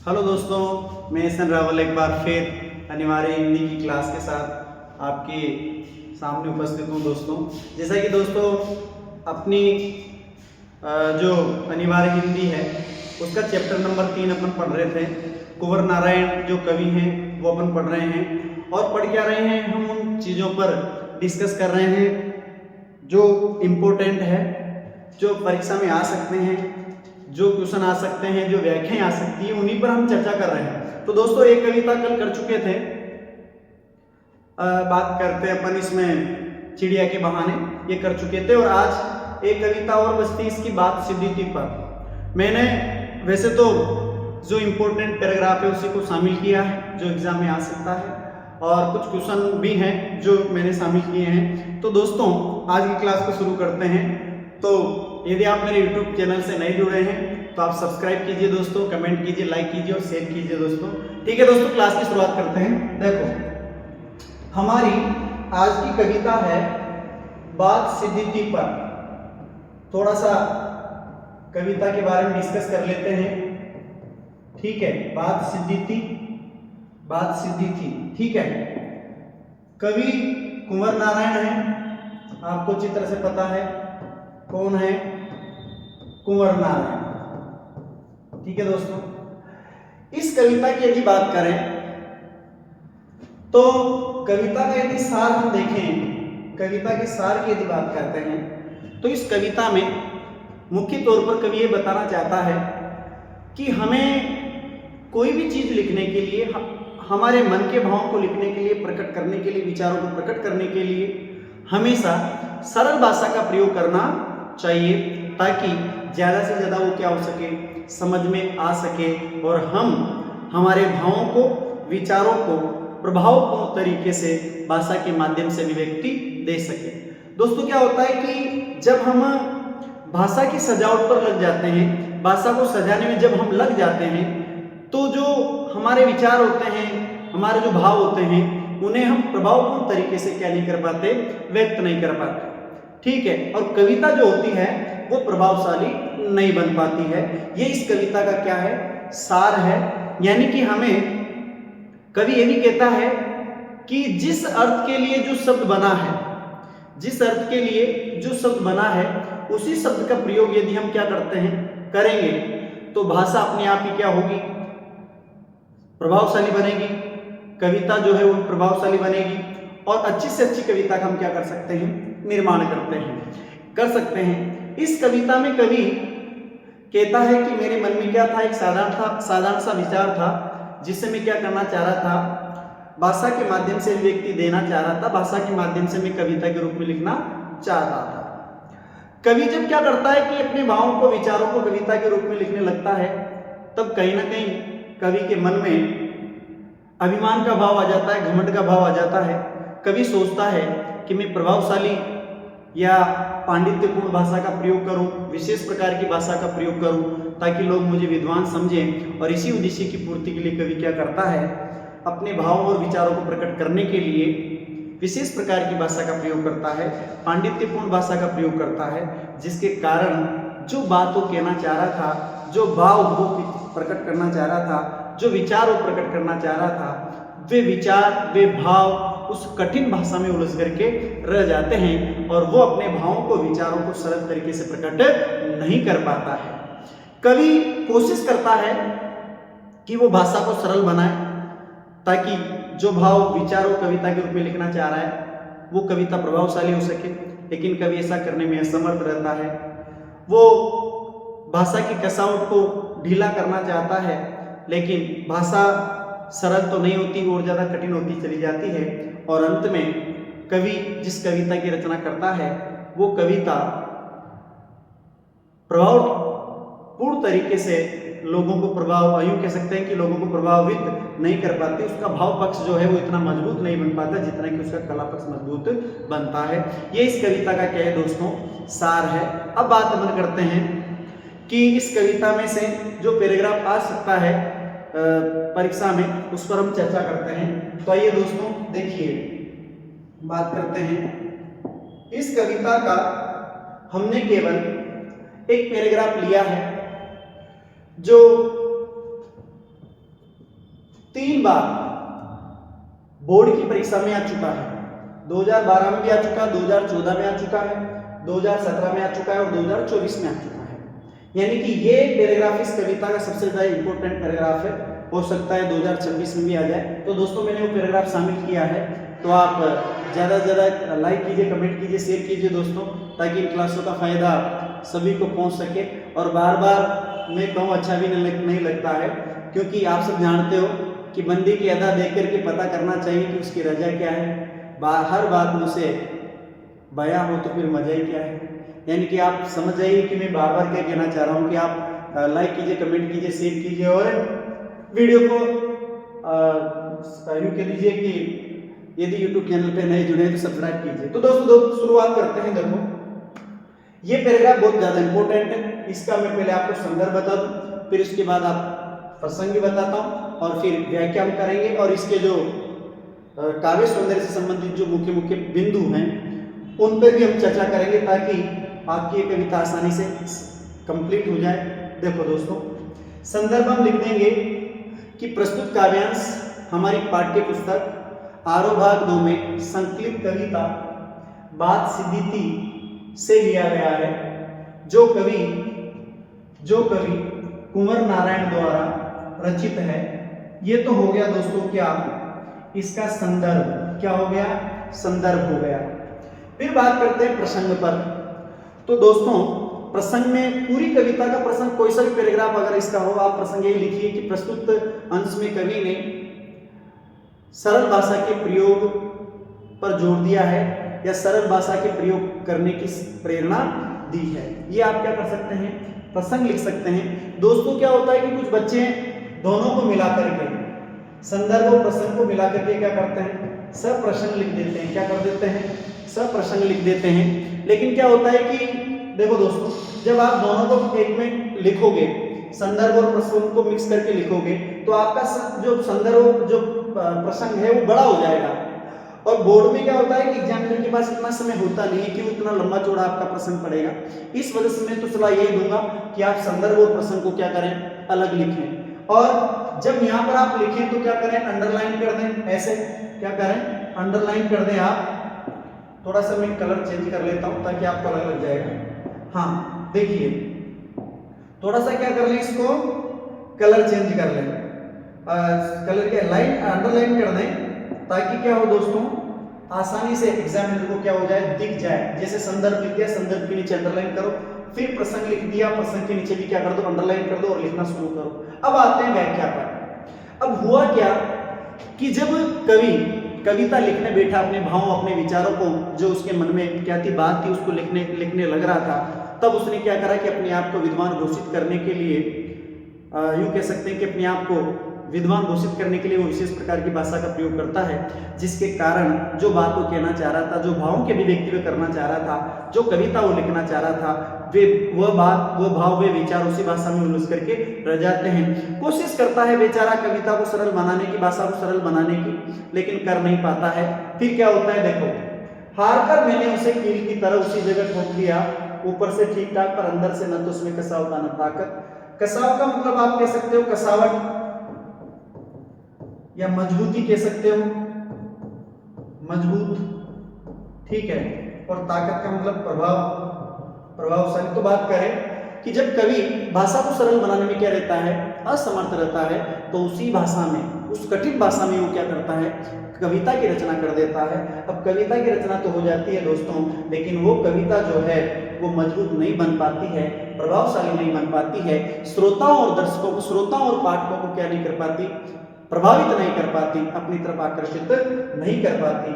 Hello दोस्तों, मैं एहसन रावल एक बार फिर अनिवार्य हिंदी की क्लास के साथ आपके सामने उपस्थित हूँ। दोस्तों, जैसा कि दोस्तों अपनी जो अनिवार्य हिंदी है उसका चैप्टर नंबर 3 अपन पढ़ रहे थे। कुंवर नारायण जो कवि हैं वो अपन पढ़ रहे हैं और पढ़ क्या रहे हैं, हम उन चीज़ों पर डिस्कस कर रहे हैं जो इम्पोर्टेंट है, जो परीक्षा में आ सकते हैं, जो क्वेश्चन आ सकते हैं, जो व्याख्याएं आ सकती है, उन्हीं पर हम चर्चा कर रहे हैं। तो दोस्तों एक कविता कल कर चुके थे, बात करते अपन इसमें चिड़िया के बहाने, ये कर चुके थे और आज एक कविता और बचती इसकी बात सिद्धि पर। मैंने वैसे तो जो इम्पोर्टेंट पैराग्राफ है उसी को शामिल किया है जो एग्जाम में आ सकता है और कुछ क्वेश्चन भी हैं जो मैंने शामिल किए हैं। तो दोस्तों आज की क्लास को शुरू करते हैं। तो यदि आप मेरे YouTube चैनल से नए जुड़े हैं तो आप सब्सक्राइब कीजिए दोस्तों, कमेंट कीजिए, लाइक कीजिए और शेयर कीजिए दोस्तों। ठीक है दोस्तों, क्लास की शुरुआत करते हैं। देखो, हमारी आज की कविता है बात सिद्धि पर। थोड़ा सा कविता के बारे में डिस्कस कर लेते हैं। ठीक है, बात सिद्धि थी। ठीक है, कवि कुंवर नारायण है, आपको चित्र से पता है कौन है, कुंवर नारायण। ठीक है दोस्तों, इस कविता की यदि बात करें तो कविता का यदि सार हम देखें, कविता के सार की यदि बात करते हैं तो इस कविता में मुख्य तौर पर कवि ये बताना चाहता है कि हमें कोई भी चीज लिखने के लिए, हमारे मन के भावों को लिखने के लिए, प्रकट करने के लिए, विचारों को प्रकट करने के लिए हमेशा सरल भाषा का प्रयोग करना चाहिए ताकि ज़्यादा से ज़्यादा वो क्या हो सके, समझ में आ सके और हम हमारे भावों को, विचारों को प्रभावपूर्ण तरीके से भाषा के माध्यम से अभिव्यक्ति दे सके। दोस्तों क्या होता है कि जब हम भाषा की सजावट पर लग जाते हैं, भाषा को सजाने में जब हम लग जाते हैं तो जो हमारे विचार होते हैं, हमारे जो भाव होते हैं, उन्हें हम प्रभावपूर्ण तरीके से क्या नहीं कर पाते, व्यक्त नहीं कर पाते। ठीक है, और कविता जो होती है वो प्रभावशाली नहीं बन पाती है। ये इस कविता का क्या है, सार है। यानी कि हमें कवि ये भी कहता है कि जिस अर्थ के लिए जो शब्द बना है, जिस अर्थ के लिए जो शब्द बना है उसी शब्द का प्रयोग यदि हम क्या करते हैं, करेंगे, तो भाषा अपने आप ही क्या होगी, प्रभावशाली बनेगी। कविता जो है वो प्रभावशाली बनेगी और अच्छी से अच्छी कविता का हम क्या कर सकते हैं, निर्माण कर सकते हैं। इस कविता में कवि कहता है कि मेरे मन में क्या था, एक साधारण सा विचार था जिससे मैं क्या करना चाह रहा था, भाषा के माध्यम से व्यक्ति देना चाह रहा था, भाषा के माध्यम से मैं कविता के रूप में लिखना चाहता था। कवि जब क्या करता है कि अपने भावों को, विचारों को कविता के रूप में लिखने लगता है, तब कहीं ना कहीं कवि के मन में अभिमान का भाव आ जाता है, घमंड का भाव आ जाता है। कवि सोचता है कि मैं प्रभावशाली या पांडित्यपूर्ण भाषा का प्रयोग करूं, विशेष प्रकार की भाषा का प्रयोग करूं ताकि लोग मुझे विद्वान समझें। और इसी उद्देश्य की पूर्ति के लिए कवि क्या करता है, अपने भावों और विचारों को प्रकट करने के लिए विशेष प्रकार की भाषा का प्रयोग करता है, पांडित्यपूर्ण भाषा का प्रयोग करता है, जिसके कारण जो बात वो कहना चाह रहा था, जो भाव वो प्रकट करना चाह रहा था, जो विचार वो प्रकट करना चाह रहा था, वे विचार, वे भाव उस कठिन भाषा में उलझ करके रह जाते हैं और वो अपने भावों को, विचारों को सरल तरीके से प्रकट नहीं कर पाता है। कवि कोशिश करता है कि वो भाषा को सरल बनाए ताकि जो भाव, विचारों, कविता के रूप में लिखना चाह रहा है वो कविता प्रभावशाली हो सके, लेकिन कवि ऐसा करने में असमर्थ रहता है। वो भाषा की कसावट को ढीला करना चाहता है, लेकिन भाषा सरल तो नहीं होती और ज़्यादा कठिन होती चली जाती है और अंत में कवि जिस कविता की रचना करता है वो कविता प्रभावपूर्ण तरीके से लोगों को यूं कह सकते हैं कि लोगों को प्रभावित नहीं कर पाती। उसका भाव पक्ष जो है वो इतना मजबूत नहीं बन पाता जितना कि उसका कला पक्ष मजबूत बनता है। ये इस कविता का क्या है दोस्तों, सार है। अब बात अपन करते हैं कि इस कविता में से जो पैराग्राफ आ सकता है परीक्षा में, उस पर हम चर्चा करते हैं। तो आइए दोस्तों देखिए, बात करते हैं। इस कविता का हमने केवल एक पैराग्राफ लिया है जो 3 बार बोर्ड की परीक्षा में आ चुका है। 2012 में भी आ चुका है, 2014 में आ चुका है, 2017 में आ चुका है और 2024 में आ चुका है। यानी कि ये पैराग्राफ इस कविता का सबसे ज्यादा इंपॉर्टेंट पैराग्राफ है। हो सकता है 2026 में भी आ जाए। तो दोस्तों मैंने वो पैराग्राफ शामिल किया है, तो आप ज़्यादा से ज़्यादा लाइक कीजिए, कमेंट कीजिए, शेयर कीजिए दोस्तों, ताकि इन क्लासों का फ़ायदा सभी को पहुंच सके। और बार बार मैं कहूँ अच्छा भी नहीं लगता है, क्योंकि आप सब जानते हो कि बंदे की अदा देख करके पता करना चाहिए कि उसकी रजा क्या है। हर बात मुझसे बयां हो तो फिर मजा ही क्या है। यानी कि आप समझ जाइए कि मैं बार बार क्या कहना चाह रहा हूँ कि आप लाइक कीजिए, कमेंट कीजिए, शेयर कीजिए और वीडियो को यूँ कह लीजिए कि यदि YouTube चैनल पे नए जुड़े तो सब्सक्राइब कीजिए। तो दोस्तों शुरुआत करते हैं। देखो ये पैराग्राफ बहुत ज़्यादा इंपॉर्टेंट है। इसका मैं पहले आपको संदर्भ बता दूं, फिर उसके बाद आप प्रसंग भी बताता हूँ और फिर व्याख्या हम करेंगे और इसके जो काव्य सौंदर्य से संबंधित जो मुख्य मुख्य बिंदु हैं उन पर भी हम चर्चा करेंगे, ताकि आपकी ये कविता आसानी से कंप्लीट हो जाए। देखो दोस्तों संदर्भ हम लिख देंगे कि प्रस्तुत काव्यांश हमारी पाठ्य पुस्तक आरोह भाग 2 में संकलित कविता बात सिद्धिति से लिया गया है, जो कवि कुंवर नारायण द्वारा रचित है। ये तो हो गया दोस्तों क्या, इसका संदर्भ क्या हो गया, संदर्भ हो गया। फिर बात करते हैं प्रसंग पर। तो दोस्तों प्रसंग में पूरी कविता का प्रसंग कोई सा भी पैराग्राफ अगर इसका हो, आप प्रसंग ये लिखिए कि प्रस्तुत अंश में कवि ने सरल भाषा के प्रयोग पर जोर दिया है या सरल भाषा के प्रयोग करने की प्रेरणा दी है। ये आप क्या कर सकते हैं, प्रसंग लिख सकते हैं। दोस्तों क्या होता है कि कुछ बच्चे दोनों को मिला करके, संदर्भ और प्रसंग को मिला करके क्या करते हैं, सप्रसंग लिख देते हैं। क्या कर देते हैं, सप्रसंग लिख देते हैं। लेकिन क्या होता है कि देखो दोस्तों, जब आप दोनों को एक में लिखोगे, संदर्भ और प्रसंग को मिक्स करके लिखोगे, तो आपका जो संदर्भ जो प्रसंग है वो बड़ा हो जाएगा। और बोर्ड में क्या होता है कि एग्जामिनर के पास इतना समय होता नहीं है कि वो इतना लंबा चौड़ा आपका प्रसंग पड़ेगा। इस वजह से मैं तो सलाह यही दूंगा कि आप संदर्भ और प्रसंग को क्या करें, अलग लिखें। और जब यहाँ पर आप लिखें तो क्या करें, अंडरलाइन कर दें। ऐसे क्या करें, अंडरलाइन कर दें। आप थोड़ा सा मैं कलर चेंज कर लेता हूँ ताकि आपको अलग लग जाएगा। हाँ देखिए, थोड़ा सा क्या कर लें, इसको कलर चेंज कर लें, कलर के लाइन अंडरलाइन कर दें, ताकि क्या हो दोस्तों, आसानी से एग्जामिनर को क्या हो जाए, दिख जाए। जैसे संदर्भ लिख दिया, संदर्भ के नीचे अंडरलाइन करो, फिर प्रसंग लिख दिया, प्रसंग के नीचे भी क्या कर दो, अंडरलाइन कर दो और लिखना शुरू करो। अब आते हैं व्याख्या पर। अब हुआ क्या कि जब कवि कविता लिखने बैठा, अपने भावों अपने विचारों को, जो उसके मन में क्या थी बात थी, उसको लिखने लग रहा था, तब उसने क्या करा कि अपने आप को विद्वान घोषित करने के लिए, यूं कह सकते हैं कि अपने आप को विद्वान घोषित करने के लिए वो विशेष प्रकार की भाषा का प्रयोग करता है, जिसके कारण जो बात वो कहना चाह रहा था, जो भावों की अभिव्यक्ति वो करना चाह रहा था, जो कविता वो लिखना चाह रहा था, वह बात, वो भाव, वे विचार उसी भाषा में उलझ करके रह जाते हैं। कोशिश करता है बेचारा कविता को सरल बनाने की, भाषा को सरल बनाने की, लेकिन कर नहीं पाता है। फिर क्या होता है, देखो, हार कर मैंने उसे कील की तरह उसी जगह ठोक दिया, ऊपर से ठीक ठाक पर अंदर से न तो उसमें कसाव था न ताकत। कसाव का मतलब आप कह सकते हो कसावट या मजबूती कह सकते हो, मजबूत, ठीक है। और ताकत का मतलब प्रभावशाली। तो बात करें कि जब कवि भाषा को सरल बनाने में क्या रहता है, असमर्थ रहता है, तो उसी भाषा में, उस कठिन भाषा में वो क्या करता है, कविता की रचना कर देता है। अब कविता की रचना तो हो जाती है दोस्तों, लेकिन वो कविता जो है वो मजबूत नहीं बन पाती है, प्रभावशाली नहीं बन पाती है, श्रोताओं और दर्शकों को, श्रोताओं और पाठकों को क्या नहीं कर पाती, प्रभावित नहीं कर पाती, अपनी तरफ आकर्षित नहीं कर पाती।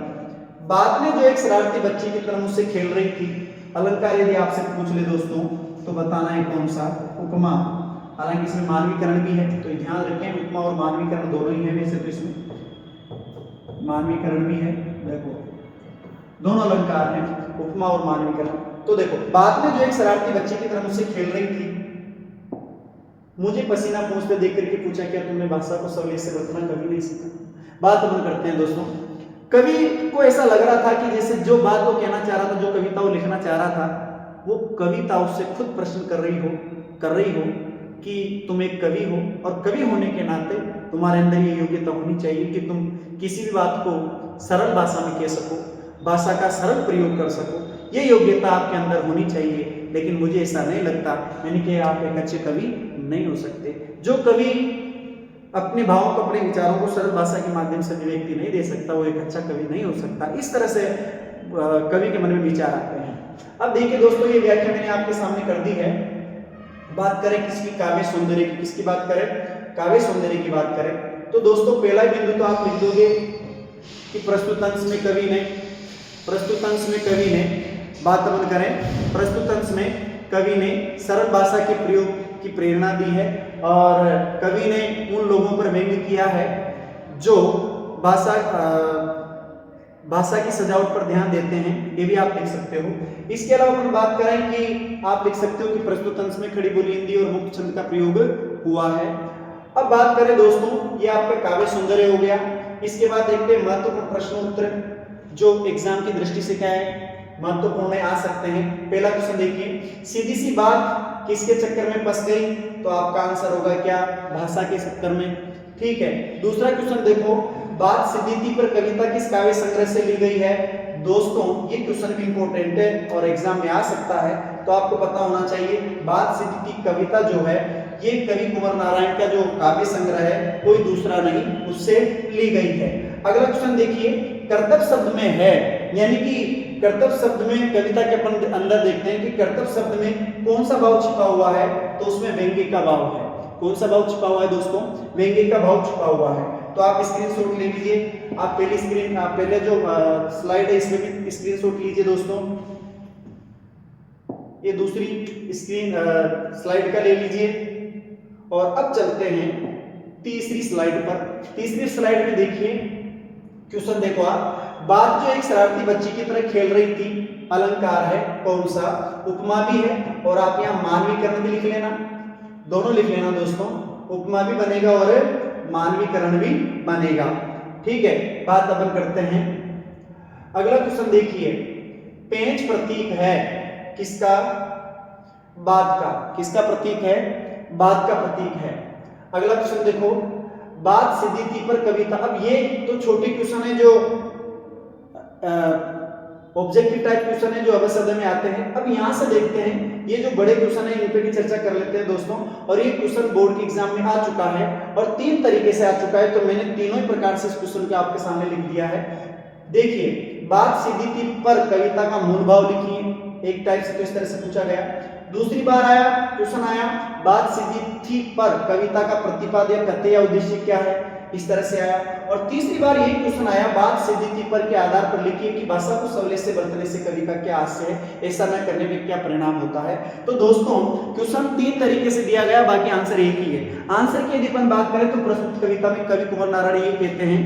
बाद में जो एक शरारती बच्ची की तरह मुझसे खेल रही थी, अलंकार यदि आपसे पूछ ले दोस्तों तो बताना है कौन सा, उपमा। हालांकि इसमें मानवीकरण भी है, तो ध्यान रखें, उपमा और मानवीकरण दोनों ही है। वैसे तो इसमें मानवीकरण भी है, देखो दोनों अलंकार हैं, उपमा और मानवीकरण। तो देखो, बाद में जो एक शरारती बच्ची की तरह मुझसे खेल रही थी, मुझे पसीना पहुंचते देख करके पूछा, क्या तुमने भाषा को सरल से रचना कभी नहीं सीखा। बात हम करते हैं दोस्तों, कवि को ऐसा लग रहा था कि जैसे जो बात वो कहना चाह रहा था, जो कविता वो लिखना चाह रहा था, वो कविता उससे खुद प्रश्न कर रही हो, कि तुम एक कवि हो और कवि होने के नाते तुम्हारे अंदर ये योग्यता होनी चाहिए कि तुम किसी भी बात को सरल भाषा में कह सको, भाषा का सरल प्रयोग कर सको, ये योग्यता आपके अंदर होनी चाहिए। लेकिन मुझे ऐसा नहीं लगता, यानी कि आप एक अच्छे कवि नहीं हो सकते। जो कवि अपने भावों को, अपने विचारों को सरल भाषा के माध्यम से अभिव्यक्ति नहीं दे सकता, वो एक अच्छा कवि नहीं हो सकता। इस तरह से कवि के मन में विचार आते हैं। अब देखिए दोस्तों, ये व्याख्या मैंने आपके सामने कर दी है। बात करें किसकी, काव्य सौंदर्य की। किसकी बात करें? काव्य सौंदर्य की बात करें तो दोस्तों पहला बिंदु तो आप लिख दोगे कि प्रस्तुत अंश में कवि ने, प्रस्तुत अंश में कवि ने, बात अपन करें प्रस्तुत अंश में कवि ने सरल भाषा के प्रयोग की प्रेरणा दी है और कवि ने उन लोगों पर व्यंग्य किया है जो भाषा की सजावट पर ध्यान देते हैं। ये भी आप लिख सकते हो। इसके अलावा अपन बात करें कि आप लिख सकते हो कि प्रस्तुत अंश में खड़ी बोली हिंदी और मुक्त छंद का प्रयोग हुआ है। अब बात करें दोस्तों, ये आपका काव्य सौंदर्य हो गया। इसके बाद देखते हैं महत्वपूर्ण प्रश्न उत्तर जो एग्जाम की दृष्टि से क्या है, महत्वपूर्ण आ सकते हैं। पहला क्वेश्चन देखिए, सीधी सी बात किसके चक्कर में फंस गई? तो आपका आंसर होगा क्या? भाषा के चक्कर में। ठीक है। दूसरा क्वेश्चन देखो, बात सीधी थी पर कविता किस काव्य संग्रह से ली गई है? दोस्तों ये क्वेश्चन भी इंपॉर्टेंट है और एग्जाम में आ सकता है, तो आपको पता होना चाहिए बात सीधी थी कविता जो है ये कवि कुंवर नारायण का जो काव्य संग्रह है कोई दूसरा नहीं, उससे ली गई है। अगला क्वेश्चन देखिए, कर्तव्य शब्द में है, यानी कि कर्तव्य शब्द में कविता के अपन अंदर देखते हैं कि कर्तव्य शब्द में कौन सा भाव छिपा हुआ है? तो उसमें व्यंग्य का भाव है। कौन सा भाव छिपा हुआ है दोस्तों? व्यंग्य का भाव छिपा हुआ है। तो आप स्क्रीनशॉट ले लीजिए। आप पहले जो स्लाइड है इसमें भी स्क्रीनशॉट लीजिए दोस्तों। ये दूसरी स्लाइड का ले लीजिए और अब चलते हैं तीसरी स्लाइड पर। तीसरी स्लाइड में देखिए क्वेश्चन देखो आप, बात जो एक शरारती बच्ची की तरह खेल रही थी, अलंकार है कौन सा? उपमा भी है और आप यहाँ मानवीकरण भी लिख लेना, दोनों लिख लेना दोस्तों। उपमा भी बनेगा और मानवीकरण भी बनेगा। ठीक है, बात अपन करते हैं। अगला क्वेश्चन देखिए, पेंच प्रतीक है किसका? बात का। किसका प्रतीक है? बात का प्रतीक है। अगला क्वेश्चन देखो, बात सीधी थी पर कविता। अब ये तो छोटे क्वेश्चन है जो ऑब्जेक्टिव टाइप क्वेश्चन है जो अवसद में आते हैं। अब यहां से देखते हैं ये जो बड़े क्वेश्चन है इन पे भी चर्चा कर लेते हैं दोस्तों। और ये क्वेश्चन बोर्ड के एग्जाम में आ चुका है और 3 तरीके से आ चुका है, तो मैंने तीनों ही प्रकार से इस क्वेश्चन को आपके सामने लिख दिया है। देखिए, बात सीधी थी पर कविता का मूल भाव लिखिए, एक टाइप से तो इस तरह से पूछा गया। दूसरी बार आया क्वेश्चन आया, बात सीधी थी पर कविता का प्रतिपाद्य कथ्य या उद्देश्य क्या है, इस तरह से आया। और तीसरी बार यही क्वेश्चन आया, बात सीधी थी पर के आधार पर लिखिए कि भाषा को सवले से बरतने से कवि का क्या आशय है, ऐसा न करने में क्या परिणाम होता है। तो दोस्तों क्वेश्चन 3 तरीके से दिया गया, बाकी आंसर एक ही है। आंसर की यदि अपन बात करें तो प्रस्तुत कविता में कवि कुंवर नारायण ये कहते हैं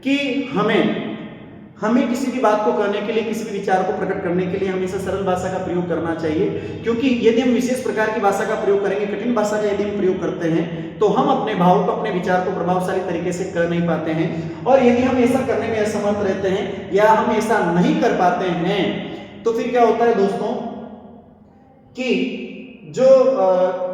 कि हमें किसी भी बात को कहने के लिए, किसी भी विचार को प्रकट करने के लिए हमेशा सरल भाषा का प्रयोग करना चाहिए, क्योंकि यदि हम विशेष प्रकार की भाषा का प्रयोग करेंगे, कठिन भाषा का यदि हम प्रयोग करते हैं तो हम अपने भाव को, अपने विचार को प्रभावशाली तरीके से कर नहीं पाते हैं। और यदि हम ऐसा करने में असमर्थ रहते हैं या हम ऐसा नहीं कर पाते हैं तो फिर क्या होता है दोस्तों कि जो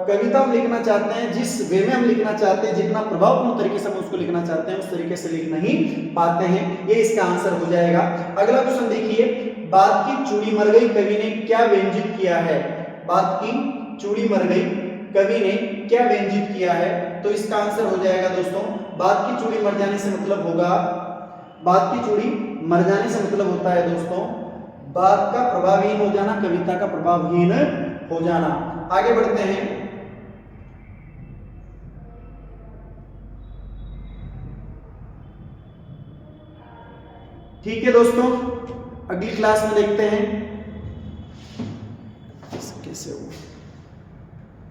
कविता हम लिखना चाहते हैं, जिस वे में हम लिखना चाहते हैं, जितना प्रभावपूर्ण तरीके से हम उसको लिखना चाहते हैं, उस तरीके से लिख नहीं पाते हैं। ये इसका आंसर हो जाएगा। अगला क्वेश्चन देखिए, बात की चूड़ी मर गई कवि ने क्या व्यंजित किया है? बात की चूड़ी मर गई कवि ने क्या व्यंजित किया है? तो इसका आंसर हो जाएगा दोस्तों, बात की चूड़ी मर जाने से मतलब होगा, बात की चूड़ी मर जाने से मतलब होता है दोस्तों बात का प्रभावहीन हो जाना, कविता का प्रभावहीन हो जाना। आगे बढ़ते हैं। ठीक है दोस्तों, अगली क्लास में देखते हैं कैसे हो।